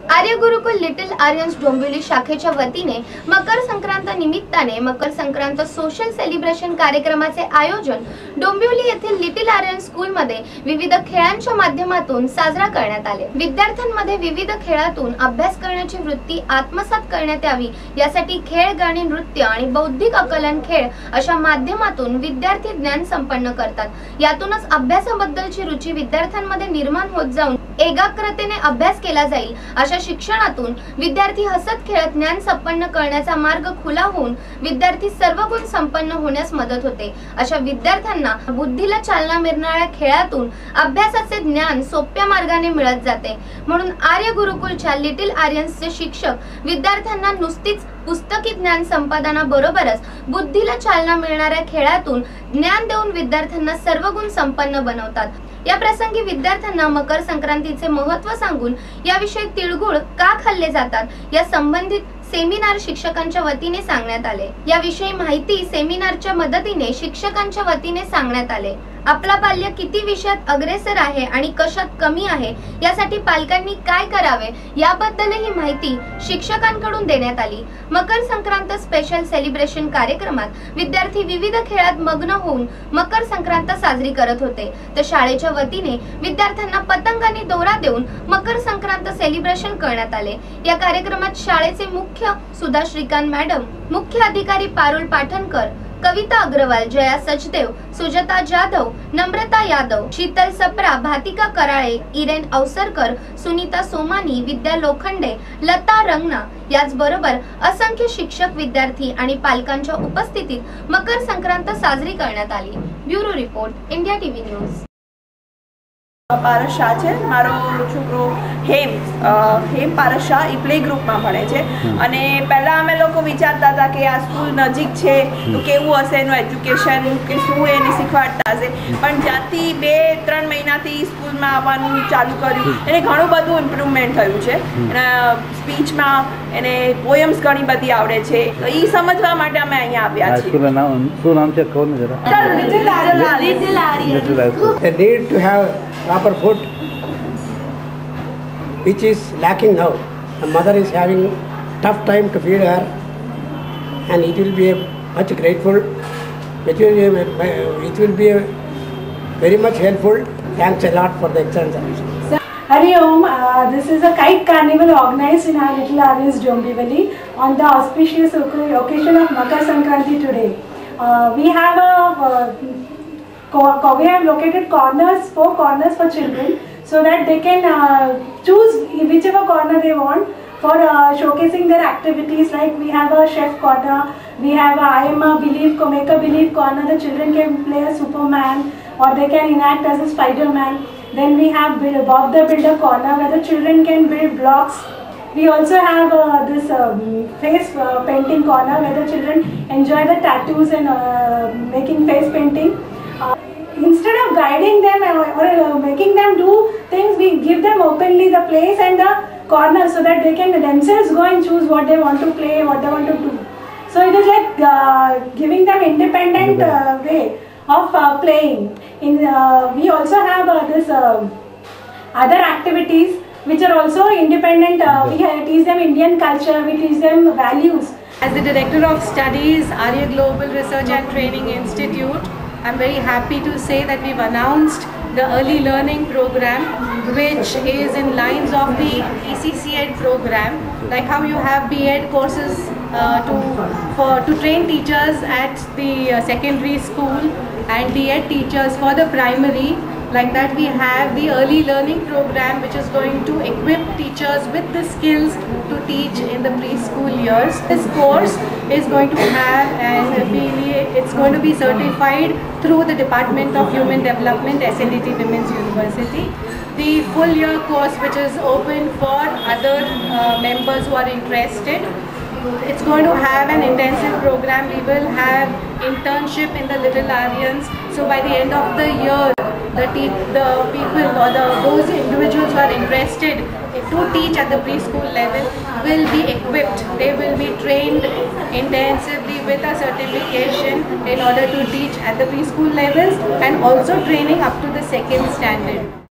आर्य Gurukul little Aryans Dombivli शाखेच्या वतीने मकर संक्रांत निमित्ताने मकर संक्रांत सोशल सेलिब्रेशन कार्यक्रमाचे आयोजन डोंबिवली येथील लिटिल आर्यन स्कूल मध्ये विविध खेळांच्या माध्यमातून साजरा करण्यात आले। विद्यार्थ्यांमध्ये विविध खेळातून अभ्यास करण्याची वृत्ती आत्मसात करण्यात यावी यासाठी खेळ, गाणी, नृत्य आणि बौद्धिक आकलन खेळ अशा माध्यमातून विद्यार्थी ज्ञान संपन्न करतात। यातूनच अभ्यासाबद्दलची रुची विद्यार्थ्यांमध्ये निर्माण होत जाऊन एकाग्रतेने अभ्यास केला जाईल। अशा शिक्षणातून विद्यार्थी हसत खेळत ज्ञान संपन्न करण्याचा मार्ग खुला होऊन विद्यार्थी सर्व गुण संपन्न होण्यास मदत होते। अशा विद्यार्थ्यांना बुद्धीला चालना मिळणाऱ्या खेळातून अभ्यासाचे ज्ञान सोप्या मार्गाने मिळत जाते। म्हणून आर्य गुरुकुलच्या लिटिल आर्यन्सचे शिक्षक विद्यार्थ्यांना नुसतीच पुस्तकी ज्ञान संपादनाबरोबरच बुद्धीला चालना मिळणाऱ्या खेळातून ज्ञान देऊन विद्यार्थ्यांना सर्व गुण संपन्न बनवतात। या प्रसंगी विद्यार्थ्यांना मकर संक्रांतीचे महत्त्व सांगून याविषयी तिळगुळ का खाल्ले जातात या संबंधित सेमिनार शिक्षकांच्या वतीने सांगण्यात आले। याविषयी माहिती सेमिनारच्या मदतीने शिक्षकांच्या वतीने सांगण्यात आले। आपला बाल्य किती विषयात अग्रेसर आहे आणि कशात कमी आहे यासाठी पालकांनी काय करावे याबद्दलही माहिती शिक्षकांकडून देण्यात आली। मकर संक्रांत स्पेशल सेलिब्रेशन कार्यक्रमात विद्यार्थी विविध खेळात मग्न होऊन मकर संक्रांत साजरी करत होते, तर शाळेच्या वतीने विद्यार्थ्यांना पतंग आणि दोरा देऊन मकर संक्रांत सेलिब्रेशन करण्यात आले। या कार्यक्रमात शाळेचे मुख्य सुधा श्रीकांत मॅडम, मुख्य अधिकारी पारुल पाठणकर, कविता अग्रवाल, जया सचदेव, सुजाता जाधव, नम्रता यादव, शीतल सप्रा, भातिका कराळे, इरेन अवसरकर, सुनीता सोमानी, विद्या लोखंडे, लता रंगना याचबरोबर असंख्य शिक्षक, विद्यार्थी आणि पालकांच्या उपस्थितीत मकर संक्रांत साजरी करण्यात आली। Bureau report, India TV news. Paras Shah છે મારો છોકરો હેમ પારસ શાહ એ પ્લે ગ્રુપમાં ભણે છે અને પહેલાં અમે લોકો વિચારતા હતા કે આ સ્કૂલ નજીક છે તો કેવું હશે એનું એજ્યુકેશન કે શું એને શીખવાડતા હશે, પણ જ્યાંથી 2-3 મહિનાથી સ્કૂલમાં આવવાનું ચાલુ કર્યું એને ઘણું બધું ઇમ્પ્રુવમેન્ટ થયું છે। એના સ્પીચમાં એને પોયમ્સ ઘણી બધી આવડે છે, તો એ સમજવા માટે અમે અહીંયા આવ્યા છીએ। શું નામ છે કહો ને જરા। Little Aryan. They need to have proper food, which is lacking now. The mother is having tough time to feed her, and it will be much grateful. It will be very much helpful. Thanks a lot for the excellent service. Hari Om, this is a kite carnival organized in our Little Aryans Dombivli on the auspicious occasion of Makar Sankranti today. We have we have located corners, 4 corners for children, so that they can choose whichever corner they want for showcasing their activities. Like we have a chef corner, we have a I am a believe, make a believe corner. The children can play a Superman or they can enact as a Spider-Man. Then we have Bob the Builder corner where the children can build blocks. We also have this face painting corner where the children enjoy the tattoos and making face painting. Instead of guiding them or making them do things, we give them openly the place and the corner so that they can themselves go and choose what they want to play, what they want to do. So it is like giving them independent way of playing. We also have this other activities which are also independent. We teach them Indian culture, we teach them values. As the Director of Studies, Arya Global Research and Training Institute, I'm very happy to say that we've announced the early learning program, which is in lines of the ECCED program, like how you have B.Ed courses to train teachers at the secondary school and D.Ed teachers for the primary. Like that, we have the early learning program, which is going to equip teachers with the skills to teach in the preschool years. This course is going to have it's going to be certified through the Department of Human Development, SNDT Women's University. The full year course, which is open for other members who are interested. It's going to have an intensive program. We will have internship in the Little Aryans. So by the end of the year, the people or those individuals who are interested to teach at the preschool level will be equipped. They will be trained intensively with a certification in order to teach at the preschool levels and also training up to the 2nd standard.